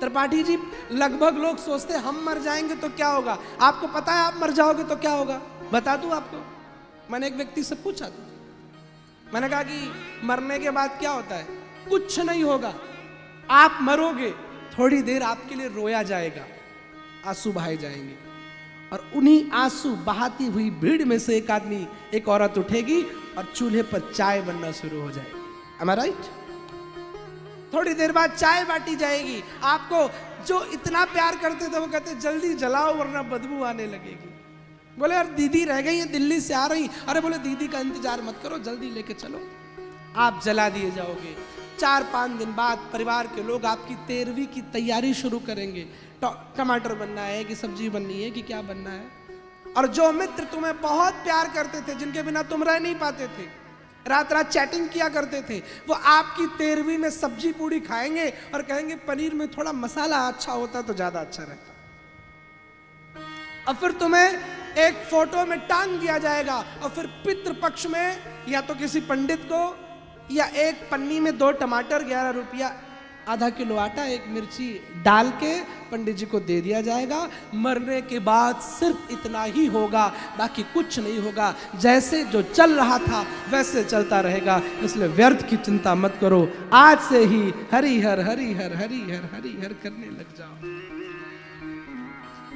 त्रिपाठी जी, लगभग लोग सोचते हैं हम मर जाएंगे तो क्या होगा। आपको पता है आप मर जाओगे तो क्या होगा? बता दूं आपको। मैंने एक व्यक्ति से पूछा था, मैंने कहा कि मरने के बाद क्या होता है? कुछ नहीं होगा, आप मरोगे, थोड़ी देर आपके लिए रोया जाएगा, आंसू बहाए जाएंगे, और उन्हीं आंसू बहाती हुई भीड़ में से एक आदमी, एक औरत उठेगी और चूल्हे पर चाय बनना शुरू हो जाएगी। Am I right? थोड़ी देर बाद चाय बांटी जाएगी। आपको जो इतना प्यार करते थे वो कहते जल्दी जलाओ वरना बदबू आने लगेगी। बोले यार दीदी रह गई है, दिल्ली से आ रही। अरे बोले दीदी का इंतजार मत करो, जल्दी लेके चलो। आप जला दिए जाओगे। 4-5 दिन बाद परिवार के लोग आपकी 13वीं की तैयारी शुरू करेंगे। टमाटर बनना है कि सब्जी बननी है कि क्या बनना है। और जो मित्र तुम्हें बहुत प्यार करते थे, जिनके बिना तुम रह नहीं पाते थे, रात रात चैटिंग किया करते थे, वो आपकी 13वीं में सब्जी पूड़ी खाएंगे और कहेंगे पनीर में थोड़ा मसाला अच्छा होता तो ज्यादा अच्छा रहता। और फिर तुम्हें एक फोटो में टांग दिया जाएगा और फिर पितृपक्ष में या तो किसी पंडित को या एक पन्नी में 2 टमाटर 11 रुपया, आधा किलो आटा, 1 मिर्ची डाल के पंडित जी को दे दिया जाएगा। मरने के बाद सिर्फ इतना ही होगा, बाकी कुछ नहीं होगा। जैसे जो चल रहा था वैसे चलता रहेगा। इसलिए व्यर्थ की चिंता मत करो, आज से ही हरि हर हरि हर हरि हर हरि हर करने लग जाओ।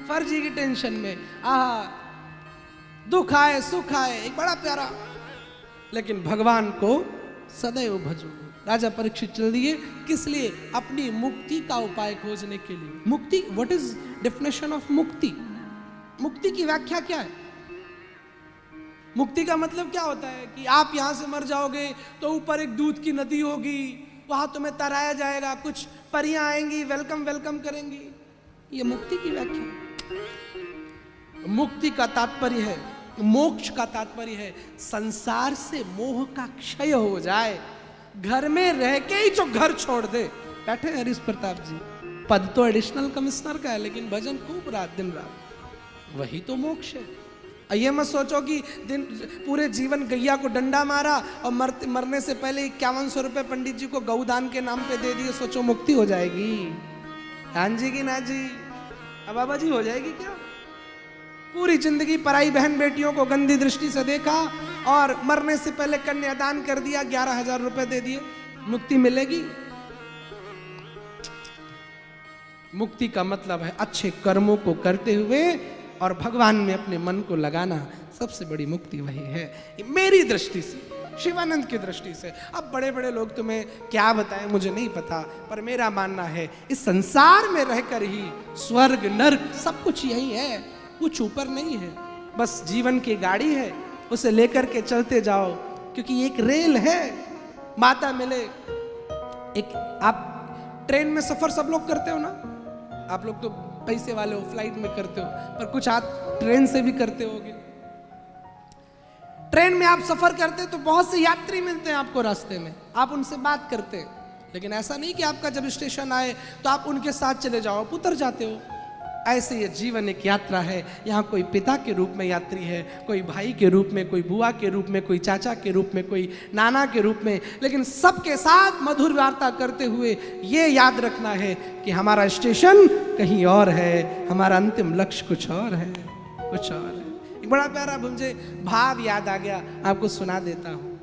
फर्जी की टेंशन में दुख आए सुख आए, एक बड़ा प्यारा, लेकिन भगवान को सदैव भजो। राजा परीक्षित चल दिए, किस लिए? अपनी मुक्ति का उपाय खोजने के लिए। मुक्ति, व्हाट इज डेफिनेशन ऑफ मुक्ति? मुक्ति की व्याख्या क्या है? मुक्ति का मतलब क्या होता है कि आप यहां से मर जाओगे तो ऊपर एक दूध की नदी होगी, वहां तुम्हें तराया जाएगा, कुछ परियां आएंगी, वेलकम वेलकम करेंगी। ये मुक्ति की व्याख्या। मुक्ति का तात्पर्य है, मोक्ष का तात्पर्य है संसार से मोह का क्षय हो जाए। घर में रह के ही जो घर छोड़ दे। बैठे हरीश प्रताप जी, पद तो एडिशनल कमिश्नर का है लेकिन भजन खूब दिन रात, वही तो मोक्ष है। ये मत सोचो कि पूरे जीवन गैया को डंडा मारा और मरने से पहले 5100 रुपए पंडित जी को गौदान के नाम पे दे दिए, सोचो मुक्ति हो जाएगी। हाँ जी कि ना जी? अब बाबा जी हो जाएगी क्या? पूरी जिंदगी पराई बहन बेटियों को गंदी दृष्टि से देखा और मरने से पहले कन्यादान कर दिया, 11,000 रुपए दे दिए, मुक्ति मिलेगी? मुक्ति का मतलब है अच्छे कर्मों को करते हुए और भगवान में अपने मन को लगाना। सबसे बड़ी मुक्ति वही है, मेरी दृष्टि से, शिवानंद की दृष्टि से। अब बड़े बड़े लोग तुम्हें क्या बताएं मुझे नहीं पता, पर मेरा मानना है इस संसार में रहकर ही स्वर्ग नर्क सब कुछ यही है, कुछ ऊपर नहीं है। बस जीवन की गाड़ी है, उसे लेकर के चलते जाओ, क्योंकि एक रेल है। माता मिले, एक आप ट्रेन में सफर सब लोग करते हो ना, आप लोग तो पैसे वाले हो, फ्लाइट में करते हो, पर कुछ आप ट्रेन से भी करते होगे। ट्रेन में आप सफर करते तो बहुत से यात्री मिलते हैं आपको रास्ते में, आप उनसे बात करते हैं, लेकिन ऐसा नहीं कि आपका जब स्टेशन आए तो आप उनके साथ चले जाओ, आप उतर जाते हो। ऐसे ये जीवन एक यात्रा है। यहाँ कोई पिता के रूप में यात्री है, कोई भाई के रूप में, कोई बुआ के रूप में, कोई चाचा के रूप में, कोई नाना के रूप में, लेकिन सबके साथ मधुर वार्ता करते हुए ये याद रखना है कि हमारा स्टेशन कहीं और है, हमारा अंतिम लक्ष्य कुछ और है, कुछ और है। एक बड़ा प्यारा मुझे भाव याद आ गया, आपको सुना देता हूँ।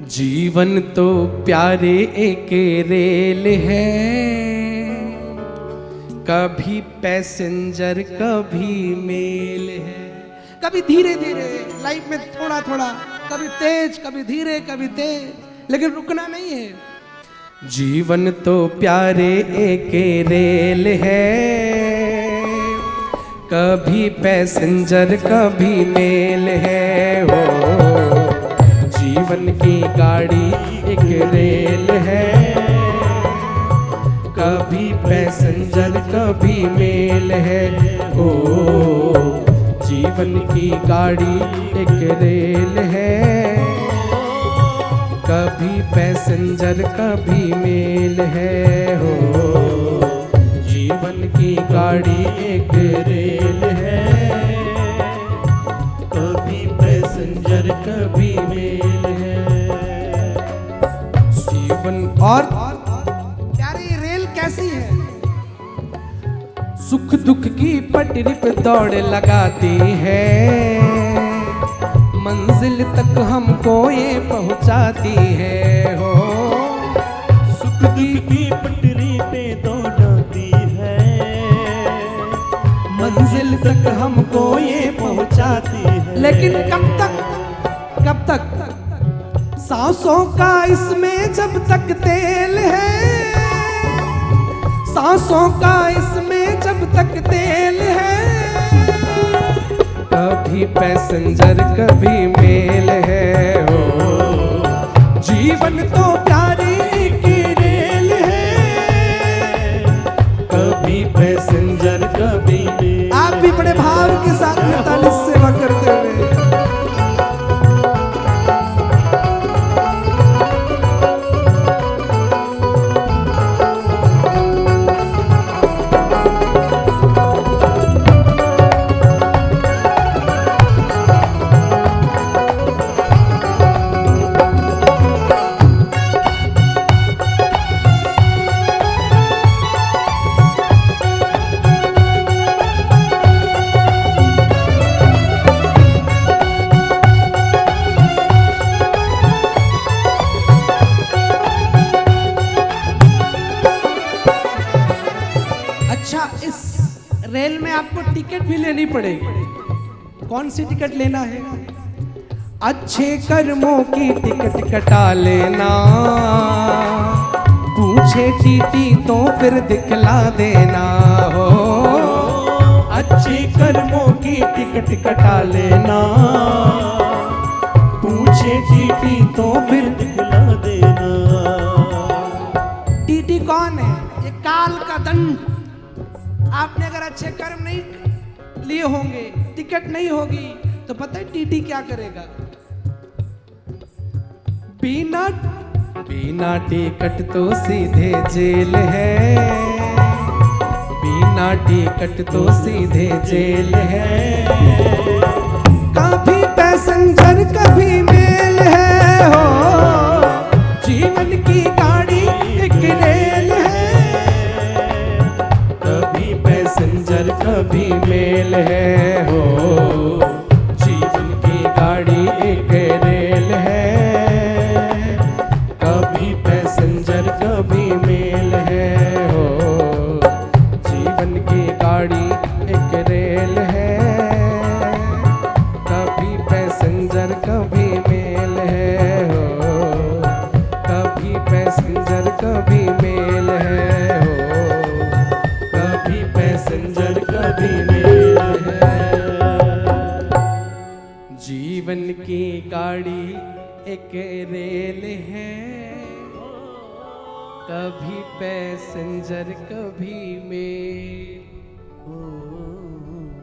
जीवन तो प्यारे एक रेल है, कभी पैसेंजर कभी मेल है। कभी धीरे धीरे लाइफ में थोड़ा थोड़ा, कभी तेज कभी धीरे कभी तेज, लेकिन रुकना नहीं है। जीवन तो प्यारे एक रेल है, कभी पैसेंजर कभी मेल है। हो जीवन की गाड़ी एक रेल है, कभी पैसेंजर कभी मेल है। ओ जीवन की गाड़ी एक रेल है, कभी पैसेंजर कभी मेल है। हो जीवन की गाड़ी एक रेल है, कभी पैसेंजर पैसेंजर कभी मेल है। जीवन और यार ये रेल कैसी है, सुख दुख की पटरी पे दौड़ लगाती है, मंजिल तक हमको ये पहुंचाती है हो। सुख दुख की पटरी पे दौड़ाती है, मंजिल तक हमको ये पहुंचाती है। लेकिन कब तक, कब तक? सांसों का इसमें जब तक तेल है, सांसों का इसमें जब तक तेल है, कभी पैसेंजर कभी मेल है हो। जीवन तो प्यारी की रेल है, कभी पैसेंजर कभी मेल। आप भी बड़े भाव के साथ 48 सेवा करते हुए रेल में आपको टिकट भी लेनी पड़ेगी। कौन सी टिकट लेना है? अच्छे कर्मों की टिकट कटा लेना, पूछे टीटी तो फिर दिखला देना हो। अच्छे कर्मों की टिकट कटा लेना, पूछे टीटी तो फिर दिखला देना। टीटी कौन है? ये काल का दंड। आपने अगर अच्छे कर्म नहीं लिए होंगे, टिकट नहीं होगी, तो पता है टीटी क्या करेगा? बिना टिकट तो सीधे जेल है, बिना टिकट तो सीधे जेल है। कभी पैसेंजर कभी मेल है हो, जीवन की गाड़ी एक रेल है, कभी पैसेंजर कभी मेल है हो। जीवन की गाड़ी एक रेल है, कभी पैसेंजर कभी मेल है हो। जीवन की गाड़ी एक रेल है, कभी पैसेंजर कभी मेल है हो। कभी पैसेंजर कभी मेल है हो, कभी पैसेंजर कभी मेल है। जीवन की गाड़ी एक रेल है, कभी पैसेंजर कभी मेल हो।